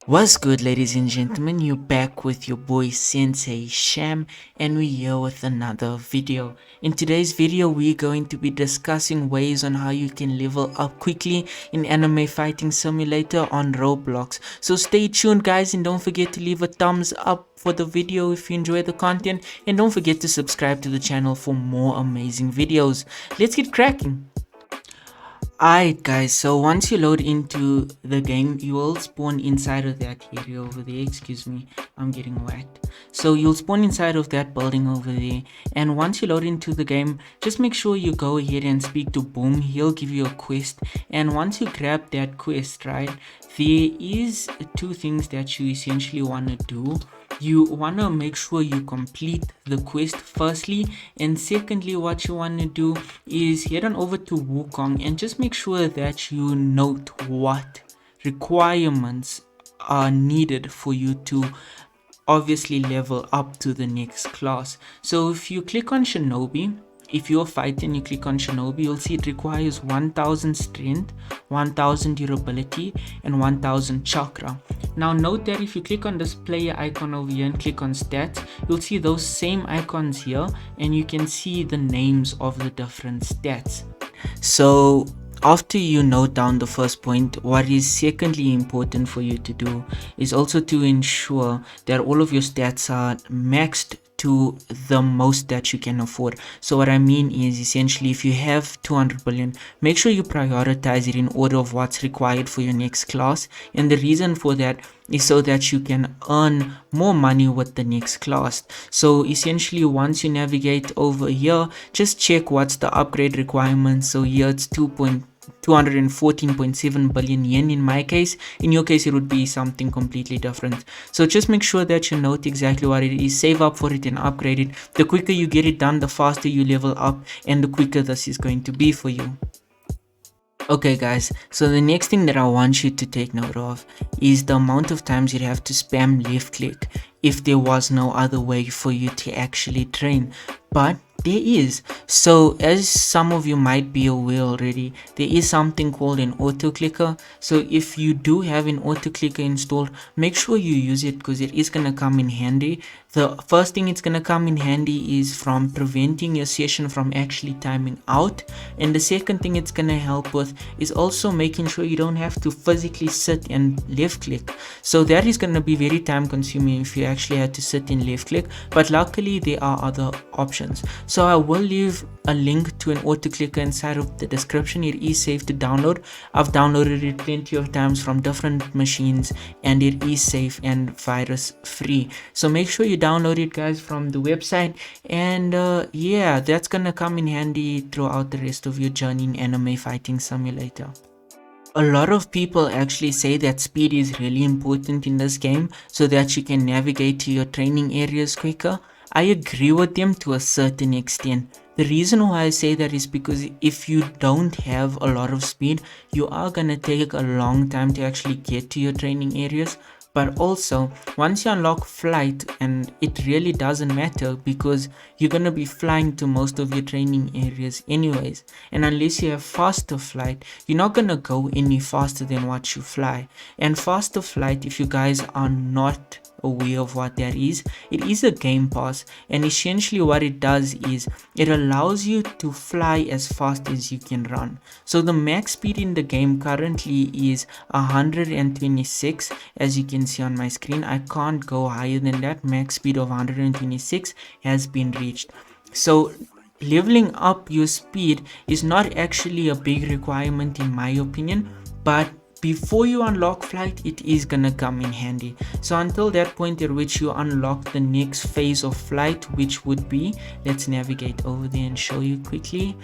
What's good, ladies and gentlemen? You're back with your boy Sensei Sham, and we're here with another video. In today's video, we're going to be discussing ways on how you can level up quickly in Anime Fighting Simulator on Roblox. So stay tuned, guys, and don't forget to leave a thumbs up for the video if you enjoy the content, and don't forget to subscribe to the channel for more amazing videos. Let's get cracking. Alright guys, so once you load into the game, you will spawn inside of that area over there. Excuse me, I'm getting whacked. So you'll spawn inside of that building over there, and once you load into the game, just make sure you go ahead and speak to Boom. He'll give you a quest, and once you grab that quest, right, there is two things that you essentially want to do. You want to make sure you complete the quest firstly, and secondly what you want to do is head on over to Wukong and just make sure that you note what requirements are needed for you to obviously level up to the next class. So if you click on Shinobi, if you're fighting, you click on Shinobi, you'll see it requires 1000 strength, 1000 durability, and 1000 chakra. Now note that if you click on this player icon over here and click on stats, you'll see those same icons here, and you can see the names of the different stats. So after you note down the first point, what is secondly important for you to do is also to ensure that all of your stats are maxed to the most that you can afford. So what I mean is essentially, if you have 200 billion, make sure you prioritize it in order of what's required for your next class, and the reason for that is so that you can earn more money with the next class. So essentially, once you navigate over here, just check what's the upgrade requirement. So here it's 214.7 billion yen in my case. In your case, it would be something completely different. So just make sure that you note exactly what it is, save up for it and upgrade it. The quicker you get it done, the faster you level up, and the quicker this is going to be for you. Okay guys, so the next thing that I want you to take note of is the amount of times you'd have to spam left click if there was no other way for you to actually train. But there is. So as some of you might be aware already, there is something called an auto clicker. So if you do have an auto clicker installed, make sure you use it because it is going to come in handy. The first thing it's going to come in handy is from preventing your session from actually timing out, and the second thing it's going to help with is also making sure you don't have to physically sit and left click. So that is going to be very time consuming if you actually had to sit and left click, but luckily there are other options. So I will leave a link to an auto clicker inside of the description. It is safe to download. I've downloaded it plenty of times from different machines, and it is safe and virus free. So make sure you download it guys from the website, and yeah, that's gonna come in handy throughout the rest of your journey in Anime Fighting Simulator. A lot of people actually say that speed is really important in this game so that you can navigate to your training areas quicker. I agree with them to a certain extent. The reason why I say that is because if you don't have a lot of speed, you are gonna take a long time to actually get to your training areas. But also, once you unlock flight, and it really doesn't matter because you're gonna be flying to most of your training areas anyways, and unless you have faster flight, you're not gonna go any faster than what you fly. And faster flight, if you guys are not aware of what that is, it is a game pass, and essentially what it does is it allows you to fly as fast as you can run. So the max speed in the game currently is 126, as you can see on my screen. I can't go higher than that. Max speed of 126 has been reached. So leveling up your speed is not actually a big requirement in my opinion, but before you unlock flight, it is gonna come in handy. So until that point at which you unlock the next phase of flight, which would be, let's navigate over there and show you quickly.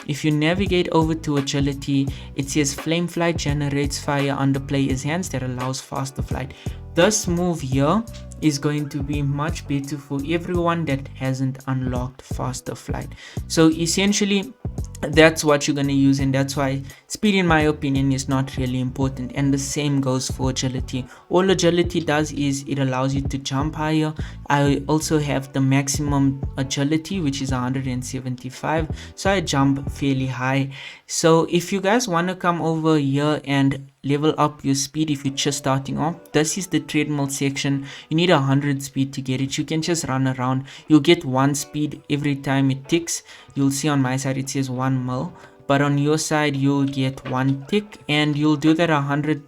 If you navigate over to agility, it says flame flight generates fire under player's hands that allows faster flight. This move here is going to be much better for everyone that hasn't unlocked faster flight. So essentially that's what you're going to use, and that's why speed in my opinion is not really important. And the same goes for agility. All agility does is it allows you to jump higher. I also have the maximum agility, which is 175, so I jump fairly high. So if you guys want to come over here and level up your speed if you're just starting off. This is the treadmill section. You need 100 speed to get it. You can just run around. You'll get 1 speed every time it ticks. You'll see on my side it says 1 mil, but on your side you'll get 1 tick, and you'll do that 100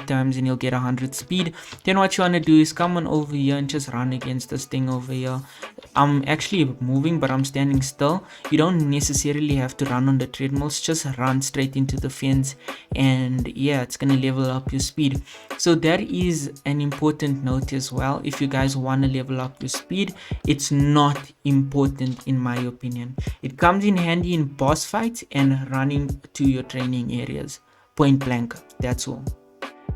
times and you'll get 100 speed. Then what you want to do is come on over here and just run against this thing over here. I'm actually moving, but I'm standing still. You don't necessarily have to run on the treadmills, just run straight into the fence, and yeah, it's gonna level up your speed. So that is an important note as well. If you guys want to level up your speed, it's not important in my opinion. It comes in handy in boss fights and running to your training areas, point blank. That's all.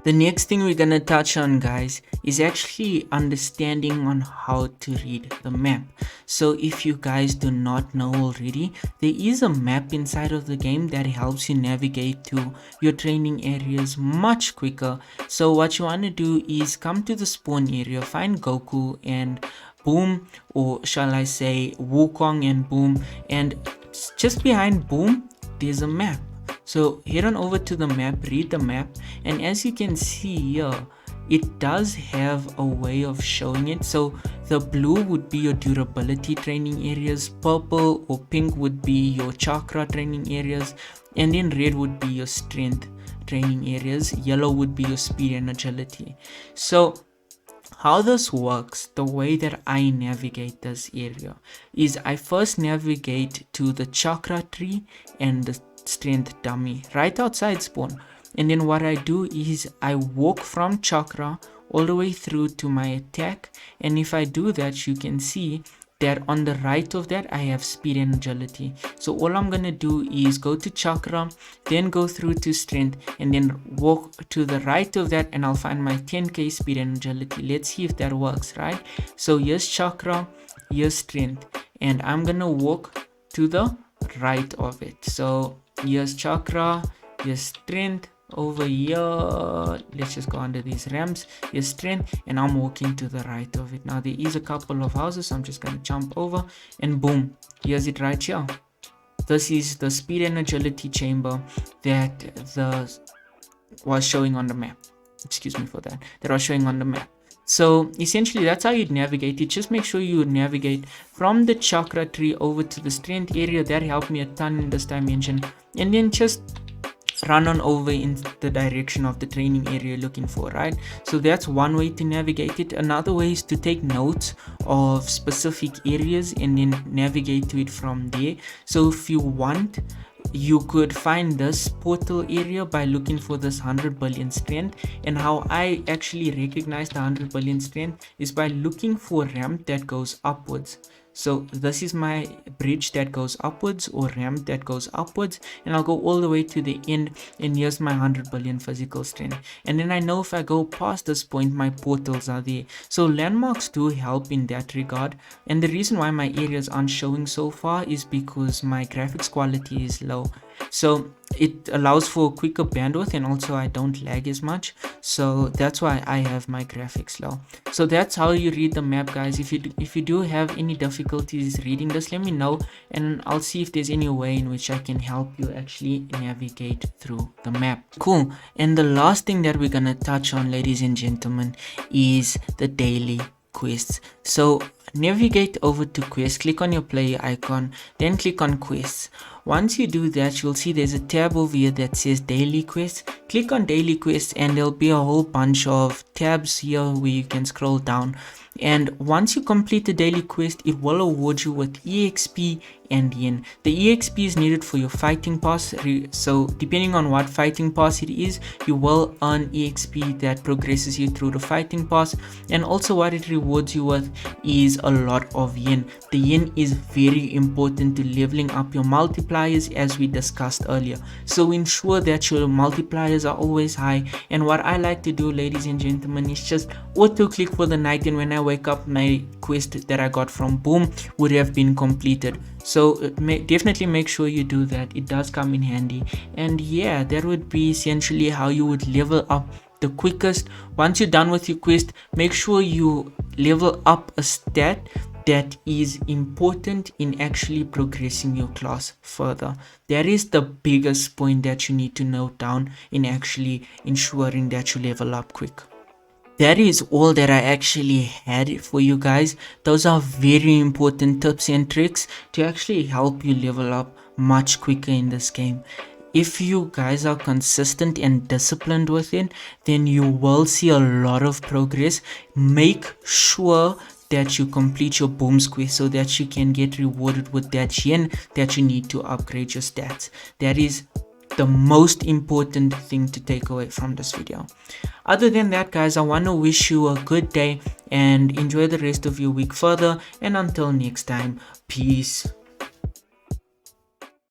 The next thing we're gonna touch on, guys, is actually understanding on how to read the map. So if you guys do not know already, there is a map inside of the game that helps you navigate to your training areas much quicker. So what you want to do is come to the spawn area, find Goku and Boom, or shall I say Wukong and Boom, and just behind Boom there's a map. So head on over to the map, read the map, and as you can see here, it does have a way of showing it. So the blue would be your durability training areas, purple or pink would be your chakra training areas, and then red would be your strength training areas, yellow would be your speed and agility. So how this works, the way that I navigate this area is I first navigate to the chakra tree and the strength dummy right outside spawn, and then what I do is I walk from chakra all the way through to my attack, and if I do that, you can see that on the right of that I have speed and agility. So all I'm gonna do is go to chakra, then go through to strength, and then walk to the right of that, and I'll find my 10k speed and agility. Let's see if that works, right? So here's chakra, here's strength, and I'm gonna walk to the right of it. So here's chakra, here's strength, over here let's just go under these ramps, here's strength, and I'm walking to the right of it. Now there is a couple of houses, so I'm just going to jump over, and boom, here's it right here. This is the speed and agility chamber that was showing on the map. Excuse me for that was showing on the map. So essentially that's how you'd navigate it. Just make sure you navigate from the chakra tree over to the strength area. That helped me a ton in this dimension, and then just run on over in the direction of the training area looking for, right? So that's one way to navigate it. Another way is to take notes of specific areas and then navigate to it from there. So if you want, you could find this portal area by looking for this 100 billion strength, and how I actually recognize the 100 billion strength is by looking for a ramp that goes upwards. So this is my bridge that goes upwards, or ramp that goes upwards, and I'll go all the way to the end, and here's my 100 billion physical strength. And then I know if I go past this point, my portals are there. So landmarks do help in that regard, and the reason why my areas aren't showing so far is because my graphics quality is low. So it allows for quicker bandwidth, and also I don't lag as much, so that's why I have my graphics low. So that's how you read the map, guys. If you do have any difficulties reading this, let me know, and I'll see if there's any way in which I can help you actually navigate through the map. Cool. And the last thing that we're gonna touch on, ladies and gentlemen, is the daily quests. So navigate over to quests, click on your player icon, then click on quests. Once you do that, you'll see there's a tab over here that says daily quests. Click on daily quests, and there'll be a whole bunch of tabs here where you can scroll down, and once you complete the daily quest, it will award you with EXP and yen. The EXP is needed for your fighting pass, so depending on what fighting pass it is, you will earn EXP that progresses you through the fighting pass, and also what it rewards you with is a lot of yen. The yen is very important to leveling up your multipliers, as we discussed earlier, so ensure that your multipliers are always high. And what I like to do, ladies and gentlemen, is just auto click for the night, and when I wake up, my quest that I got from Boom would have been completed. So definitely make sure you do that. It does come in handy. And yeah, that would be essentially how you would level up the quickest. Once you're done with your quest, make sure you level up a stat that is important in actually progressing your class further. That is the biggest point that you need to note down in actually ensuring that you level up quick. That is all that I actually had for you guys. Those are very important tips and tricks to actually help you level up much quicker in this game. If you guys are consistent and disciplined with it, then you will see a lot of progress. Make sure that you complete your boom square so that you can get rewarded with that gen that you need to upgrade your stats. That is the most important thing to take away from this video. Other than that, guys, I want to wish you a good day and enjoy the rest of your week further, and until next time, peace.